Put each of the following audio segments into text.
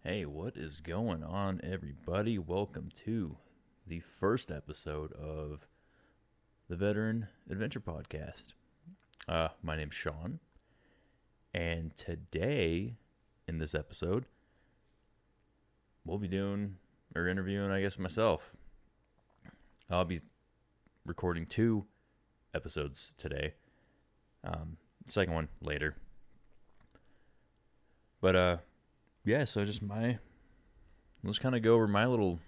Hey, what is going on, everybody? Welcome to the first episode of the Veteran Adventure Podcast. My name's Shawn, and today in this episode, we'll be interviewing, myself. I'll be recording 2 episodes today. Second one later. But, yeah, so let's kind of go over my little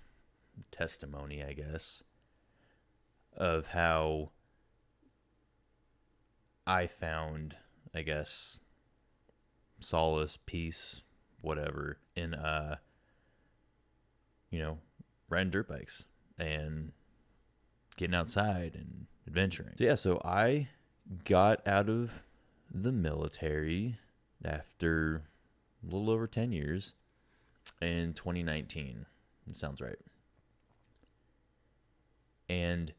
testimony, I guess, of how I found, solace, peace, whatever, in, riding dirt bikes and getting outside and adventuring. So I got out of the military after a little over 10 years in 2019. It sounds right. And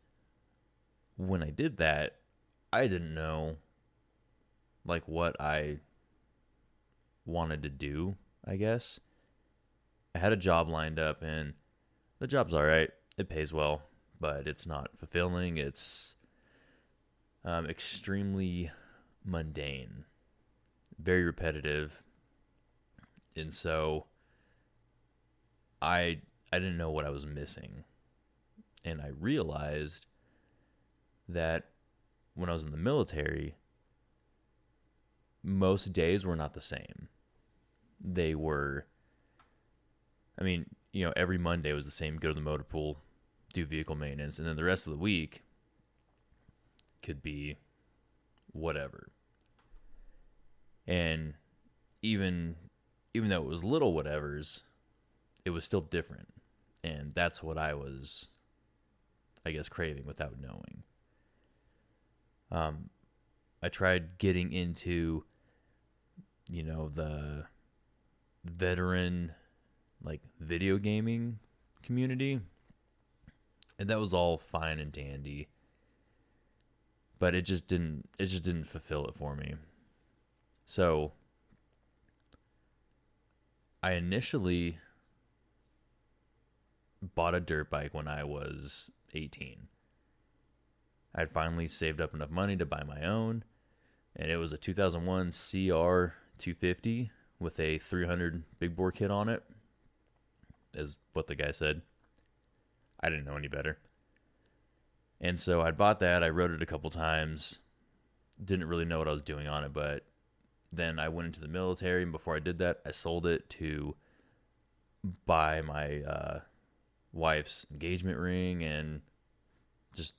when I did that, I didn't know what I wanted to do, I guess. I had a job lined up and the job's all right. It pays well, but it's not fulfilling. It's extremely mundane, very repetitive. And so I didn't know what I was missing. And I realized that when I was in the military, most days were not the same. They were, every Monday was the same. Go to the motor pool, do vehicle maintenance, and then the rest of the week could be whatever. And even though it was little whatevers, it was still different. And that's what I was, craving without knowing. I tried getting into, the veteran, video gaming community. And that was all fine and dandy. But it just didn't fulfill it for me. So I initially bought a dirt bike when I was 18. I'd finally saved up enough money to buy my own, and it was a 2001 CR 250 with a 300 big bore kit on it, is what the guy said. I didn't know any better. And so I bought that. I rode it a couple times. Didn't really know what I was doing on it, but then I went into the military, and before I did that, I sold it to buy my wife's engagement ring and just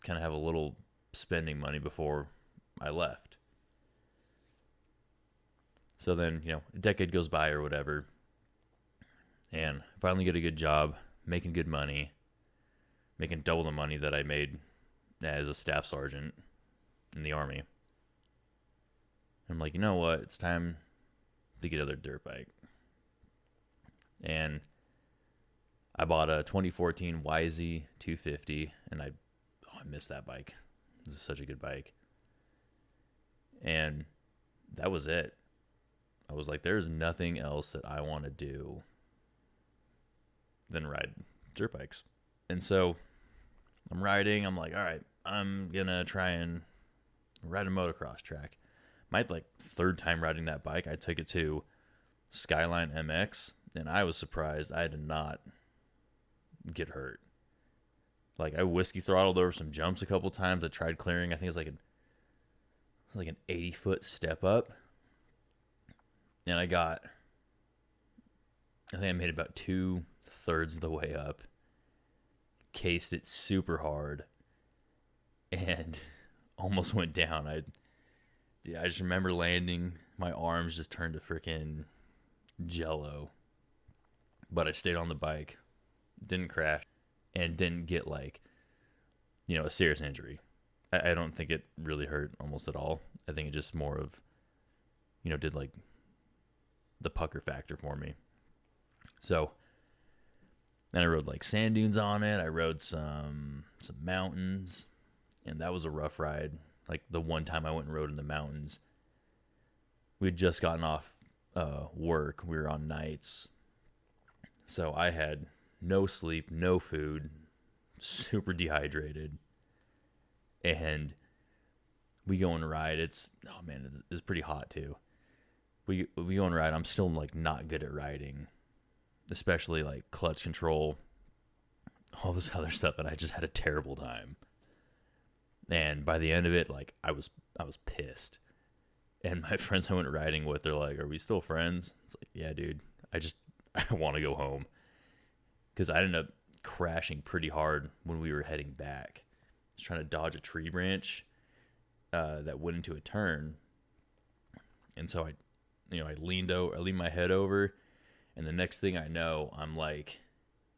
kind of have a little spending money before I left. So then, a decade goes by or whatever, and finally get a good job, making good money, making double the money that I made as a staff sergeant in the Army. I'm like, you know what? It's time to get another dirt bike. And I bought a 2014 YZ 250, and I missed that bike. This is such a good bike. And that was it. I was like, there's nothing else that I want to do than ride dirt bikes. And so I'm riding. I'm like, all right, I'm going to try and ride a motocross track. My third time riding that bike, I took it to Skyline MX, and I was surprised I did not get hurt. I whiskey throttled over some jumps a couple times. I tried clearing. I think it's like an 80-foot step up, and I made it about 2/3 of the way up. Cased it super hard, and almost went down. I just remember landing. My arms just turned to freaking jello. But I stayed on the bike, didn't crash, and didn't get a serious injury. I don't think it really hurt almost at all. I think it just more of, did the pucker factor for me. So then I rode sand dunes on it. I rode some mountains, and that was a rough ride. The one time I went and rode in the mountains, we had just gotten off work. We were on nights. So I had no sleep, no food, super dehydrated. And we go and ride. It's pretty hot too. We go and ride. I'm still like not good at riding, especially like clutch control, all this other stuff, and I just had a terrible time. And by the end of it, like I was pissed. And my friends I went riding with, they're like, "Are we still friends?" It's like, "Yeah, dude. I want to go home." Because I ended up crashing pretty hard when we were heading back. I was trying to dodge a tree branch that went into a turn, and so I leaned my head over, and the next thing I know, I'm like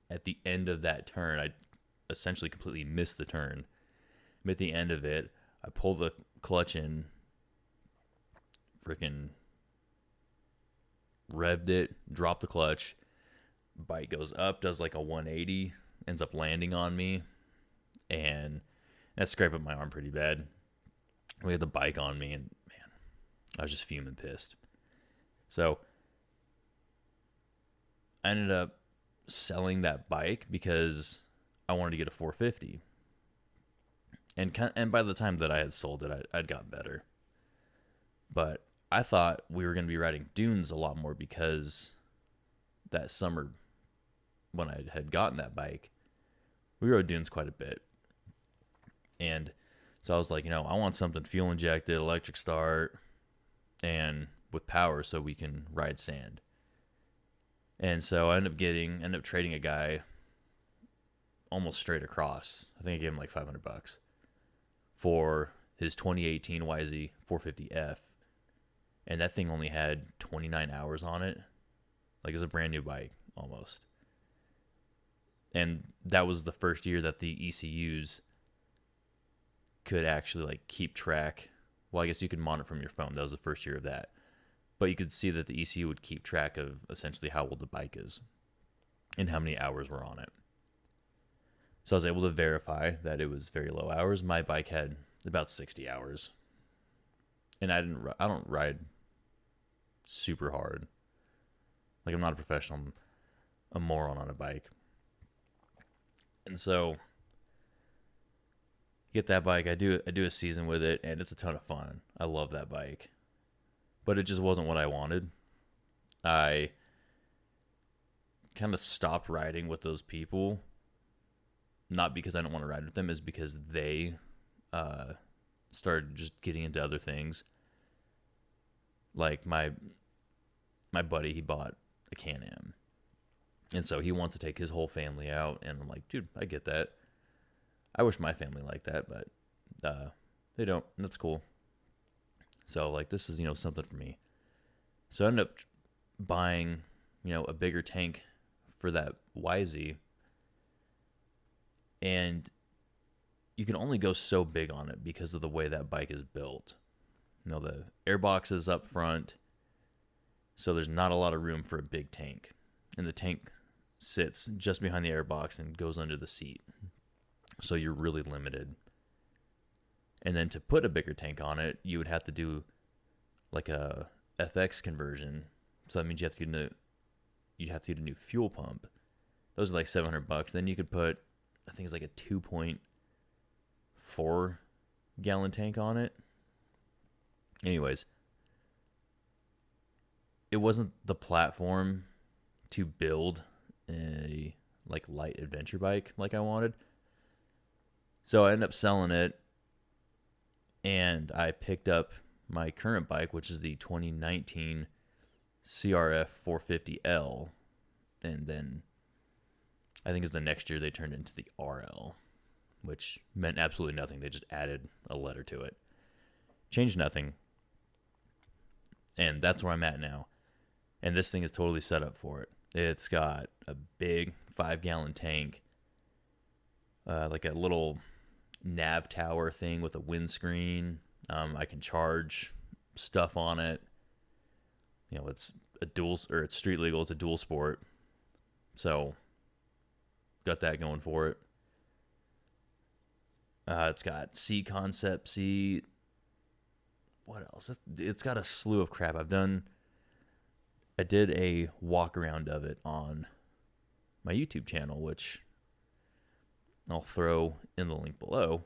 at the end of that turn. I essentially completely missed the turn. I'm at the end of it. I pull the clutch in, freaking revved it, dropped the clutch. Bike goes up, does like a 180, ends up landing on me, and that scraped up my arm pretty bad. We had the bike on me, and man, I was just fuming pissed. So I ended up selling that bike because I wanted to get a 450. And by the time that I had sold it, I'd gotten better. But I thought we were going to be riding dunes a lot more because that summer when I had gotten that bike, we rode dunes quite a bit. And so I was like, I want something fuel injected, electric start, and with power so we can ride sand. And so I ended up trading a guy almost straight across. I think I gave him like $500 for his 2018 YZ 450F. And that thing only had 29 hours on it. Like it's a brand new bike almost. And that was the first year that the ECUs could actually like keep track. Well, I guess you could monitor from your phone. That was the first year of that. But you could see that the ECU would keep track of essentially how old the bike is and how many hours were on it. So I was able to verify that it was very low hours. My bike had about 60 hours. And I don't ride super hard. Like I'm not a professional. I'm a moron on a bike. And so get that bike. I do a season with it, and it's a ton of fun. I love that bike. But it just wasn't what I wanted. I kind of stopped riding with those people. Not because I don't want to ride with them, is because they started just getting into other things. Like my buddy, he bought a Can-Am. And so he wants to take his whole family out. And I'm like, dude, I get that. I wish my family liked that, but they don't. And that's cool. So, like, this is, something for me. So I ended up buying, a bigger tank for that YZ. And you can only go so big on it because of the way that bike is built. The airbox is up front, so there's not a lot of room for a big tank. And the tank sits just behind the airbox and goes under the seat. So you're really limited. And then to put a bigger tank on it, you would have to do like a FX conversion. So that means you'd have to get a new fuel pump. Those are like $700. Then you could put, I think it's like a 2.4 gallon tank on it. Anyways, it wasn't the platform to build a like light adventure bike like I wanted. So I ended up selling it, and I picked up my current bike, which is the 2019 CRF 450L, and then I think it's the next year they turned into the RL, which meant absolutely nothing. They just added a letter to it. Changed nothing. And that's where I'm at now. And this thing is totally set up for it. It's got a big 5-gallon tank, like a little nav tower thing with a windscreen. I can charge stuff on it. It's it's street legal. It's a dual sport. So got that going for it. It's got C concept seat. What else? It's got a slew of crap. I've done I did a walk around of it on my YouTube channel, which I'll throw in the link below.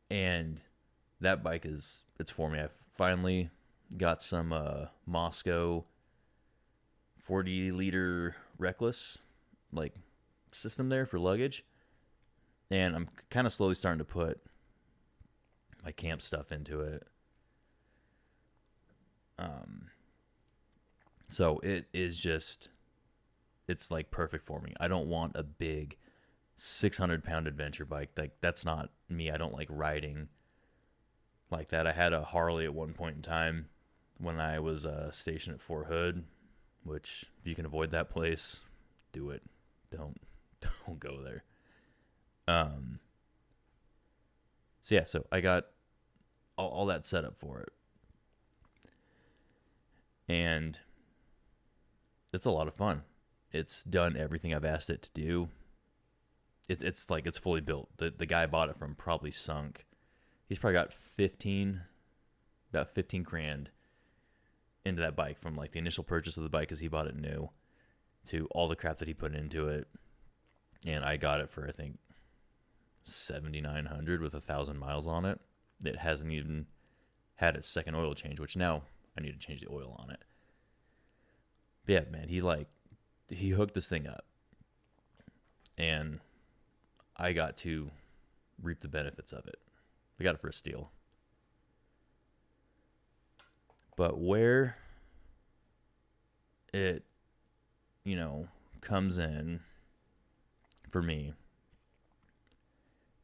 And that bike it's for me. I finally got some Moscow 40-liter Reckless like system there for luggage, and I'm kind of slowly starting to put my camp stuff into it. So it is just, it's like perfect for me. I don't want a big 600-pound adventure bike. Like, that's not me. I don't like riding like that. I had a Harley at one point in time when I was stationed at Fort Hood, which if you can avoid that place, do it. Don't go there. So I got all that set up for it, and it's a lot of fun. It's done everything I've asked it to do. It's like it's fully built. The guy I bought it from probably sunk. He's probably got about 15 grand into that bike, from like the initial purchase of the bike because he bought it new to all the crap that he put into it. And I got it for, I think, $7,900 with 1,000 miles on it. It hasn't even had its second oil change, which now I need to change the oil on it. But yeah, man, he hooked this thing up, and I got to reap the benefits of it. I got it for a steal. But where it, comes in for me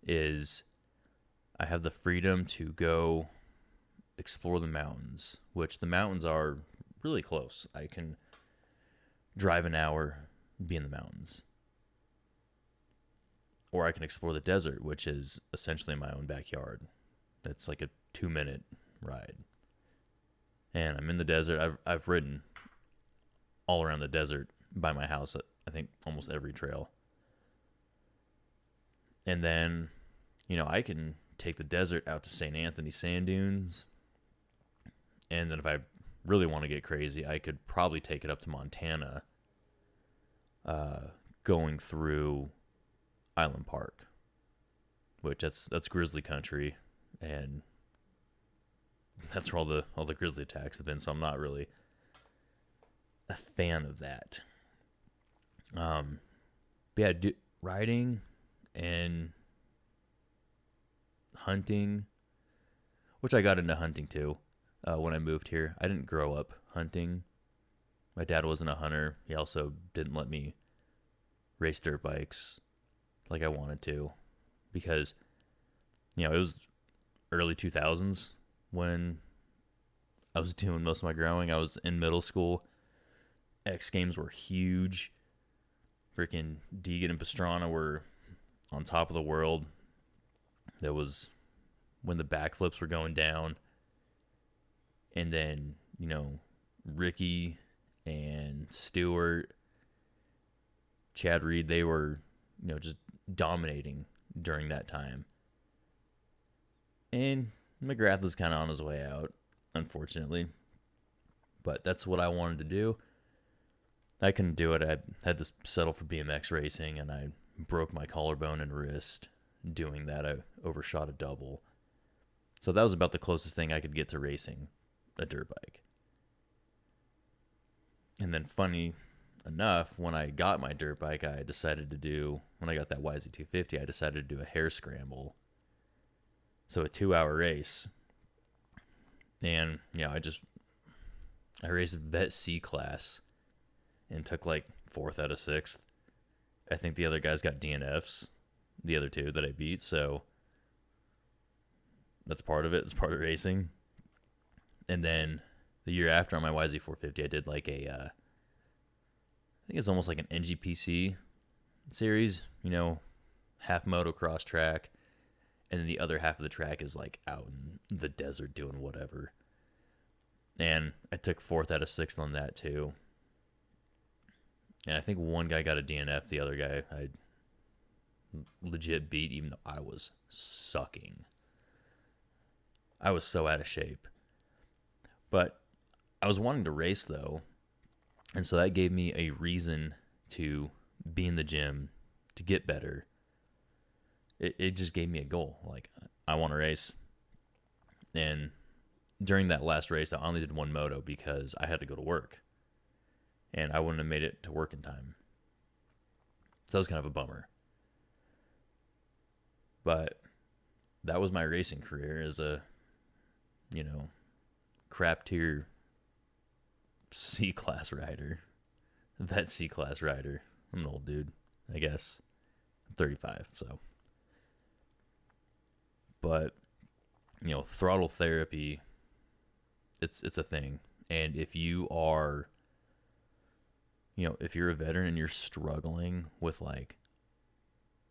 is I have the freedom to go explore the mountains, which the mountains are really close. I can drive an hour, be in the mountains. Or I can explore the desert, which is essentially my own backyard. It's like a 2-minute ride. And I'm in the desert. I've ridden all around the desert by my house, I think almost every trail. And then, I can take the desert out to St. Anthony sand dunes. And then if I really want to get crazy, I could probably take it up to Montana, going through Island Park, which that's grizzly country, and that's where all the grizzly attacks have been. So I'm not really a fan of that. But yeah, riding and hunting, which I got into hunting too when I moved here. I didn't grow up hunting. My dad wasn't a hunter. He also didn't let me race dirt bikes like I wanted to, because it was early 2000s when I was doing most of my growing. I was in middle school. X Games were huge. Freaking Deegan and Pastrana were on top of the world. That was when the backflips were going down. And then, Ricky and Stewart, Chad Reed, they were, just dominating during that time. And McGrath was kind of on his way out, unfortunately. But that's what I wanted to do. I couldn't do it. I had to settle for BMX racing, and I broke my collarbone and wrist doing that. I overshot a double. So that was about the closest thing I could get to racing a dirt bike. And then funny enough, when I got my dirt bike, when I got that YZ250, I decided to do a hare scramble. So a 2-hour race. And, I raced Vet C class and took like 4th out of 6th. I think the other guys got DNFs, the other two that I beat. So that's part of it. It's part of racing. And then the year after on my YZ450, I did like I think it's almost like an NGPC series, half motocross track. And then the other half of the track is like out in the desert doing whatever. And I took 4th out of 6th on that too. And I think one guy got a DNF. The other guy I legit beat, even though I was sucking. I was so out of shape. But I was wanting to race though, and so that gave me a reason to be in the gym, to get better. It just gave me a goal. Like, I want to race. And during that last race, I only did one moto because I had to go to work. And I wouldn't have made it to work in time. So that was kind of a bummer. But that was my racing career as a, crap tier C-class rider. That C-class rider. I'm an old dude, I guess. I'm 35, so. But, throttle therapy, it's a thing. And if you are, if you're a veteran and you're struggling with like,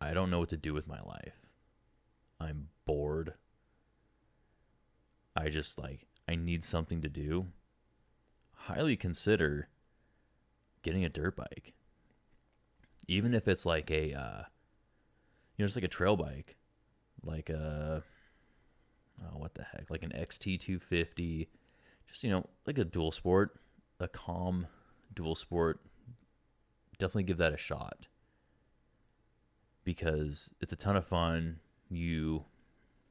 I don't know what to do with my life. I'm bored. I need something to do. Highly consider getting a dirt bike. Even if it's like a, just like a trail bike. Like a, what the heck? Like an XT250. Just, like a dual sport. A calm dual sport. Definitely give that a shot. Because it's a ton of fun. You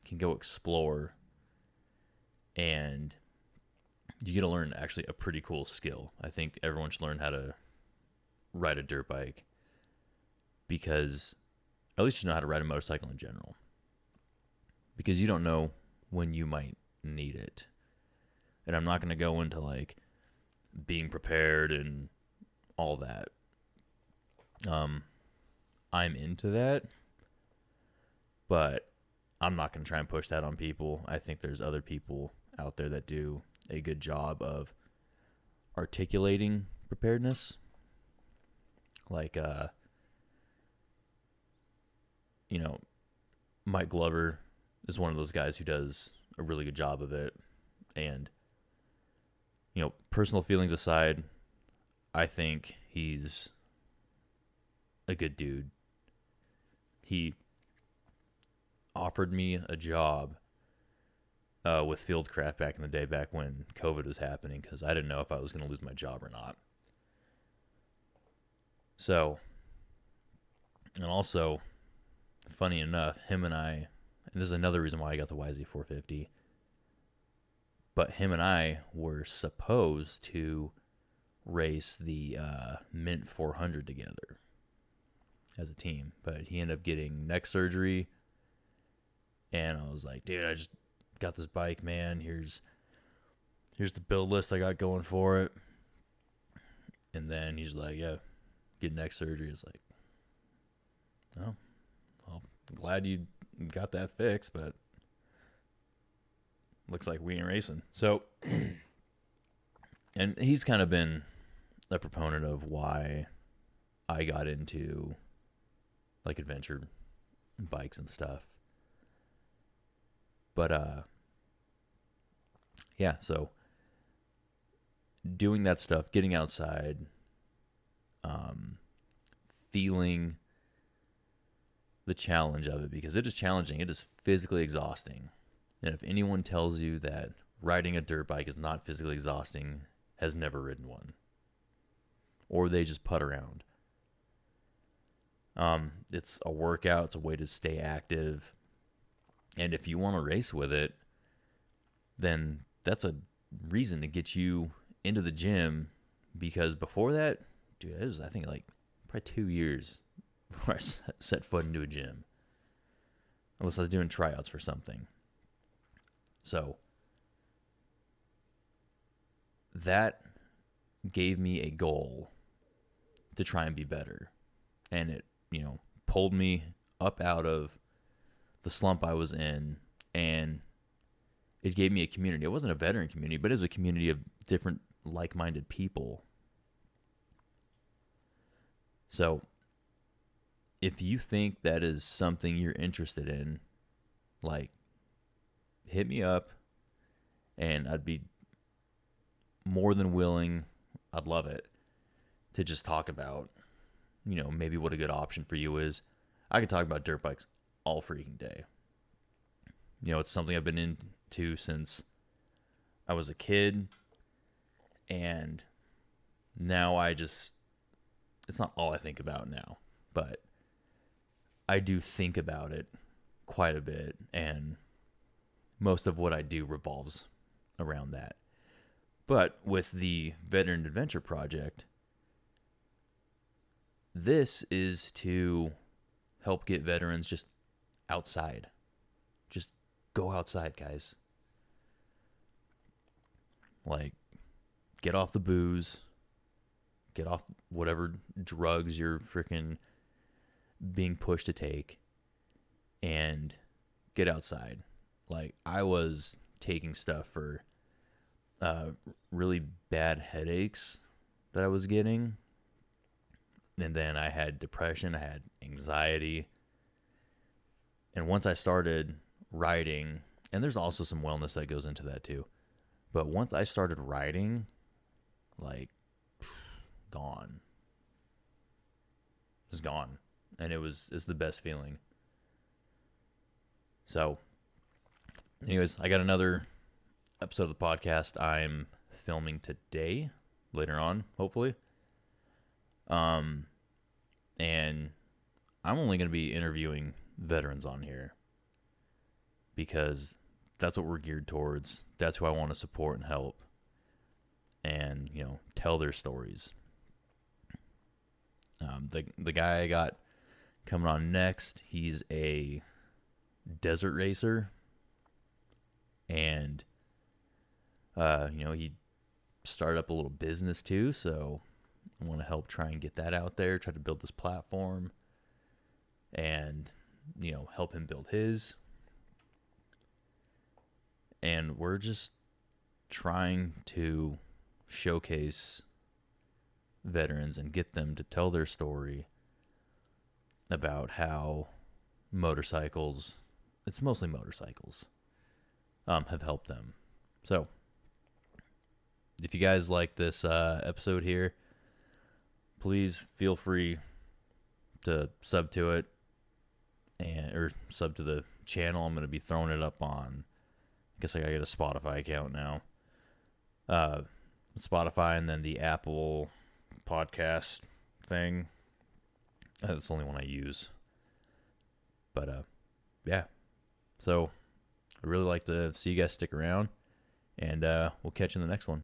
can go explore. And you get to learn actually a pretty cool skill. I think everyone should learn how to ride a dirt bike. Because at least you know how to ride a motorcycle in general. Because you don't know when you might need it. And I'm not going to go into like being prepared and all that. I'm into that. But I'm not going to try and push that on people. I think there's other people out there that do a good job of articulating preparedness. Like, Mike Glover is one of those guys who does a really good job of it. And, personal feelings aside, I think he's a good dude. He offered me a job with Fieldcraft back in the day, back when COVID was happening, because I didn't know if I was going to lose my job or not. So, and also, funny enough, him and I, and this is another reason why I got the YZ450, but him and I were supposed to race the Mint 400 together as a team, but he ended up getting neck surgery, and I was like, dude, I just got this bike, man. Here's the build list I got going for it. And then he's like, yeah, get neck surgery. It's like, oh, well, I'm glad you got that fixed, but looks like we ain't racing. So, and he's kind of been a proponent of why I got into like adventure bikes and stuff. But, yeah, so doing that stuff, getting outside, feeling the challenge of it, because it is challenging. It is physically exhausting. And if anyone tells you that riding a dirt bike is not physically exhausting, has never ridden one. Or they just putt around. It's a workout. It's a way to stay active. And if you want to race with it, then that's a reason to get you into the gym. Because before that, dude, it was, I think, like probably 2 years before I set foot into a gym. Unless I was doing tryouts for something. So that gave me a goal to try and be better. And it, pulled me up out of the slump I was in, and it gave me a community. It wasn't a veteran community, but it was a community of different like-minded people. So if you think that is something you're interested in, like, hit me up, and I'd be more than willing, I'd love it, to just talk about, maybe what a good option for you is. I could talk about dirt bikes all freaking day. It's something I've been into since I was a kid, And now it's not all I think about now, but I do think about it quite a bit, and most of what I do revolves around that. But with the Veteran Adventure Project, this is to help get veterans just outside. Just go outside, guys. Like, get off the booze. Get off whatever drugs you're freaking being pushed to take. And get outside. Like, I was taking stuff for really bad headaches that I was getting. And then I had depression, I had anxiety. And once I started writing, and there's also some wellness that goes into that too. But once I started writing, like, gone. It was gone. And it's the best feeling. So, anyways, I got another episode of the podcast I'm filming today, later on, hopefully. And I'm only going to be interviewing veterans on here because that's what we're geared towards. That's who I want to support and help and, tell their stories. The guy I got coming on next, he's a desert racer, and he started up a little business too, so I want to help try and get that out there, try to build this platform, and help him build his. And we're just trying to showcase veterans and get them to tell their story about how motorcycles, it's mostly motorcycles, have helped them. So, if you guys like this episode here, please feel free to sub to it or sub to the channel. I'm going to be throwing it up on, I guess I got to get a Spotify account now. Spotify, and then the Apple Podcast thing. That's the only one I use. But, yeah. So, I'd really like to see you guys stick around, and we'll catch you in the next one.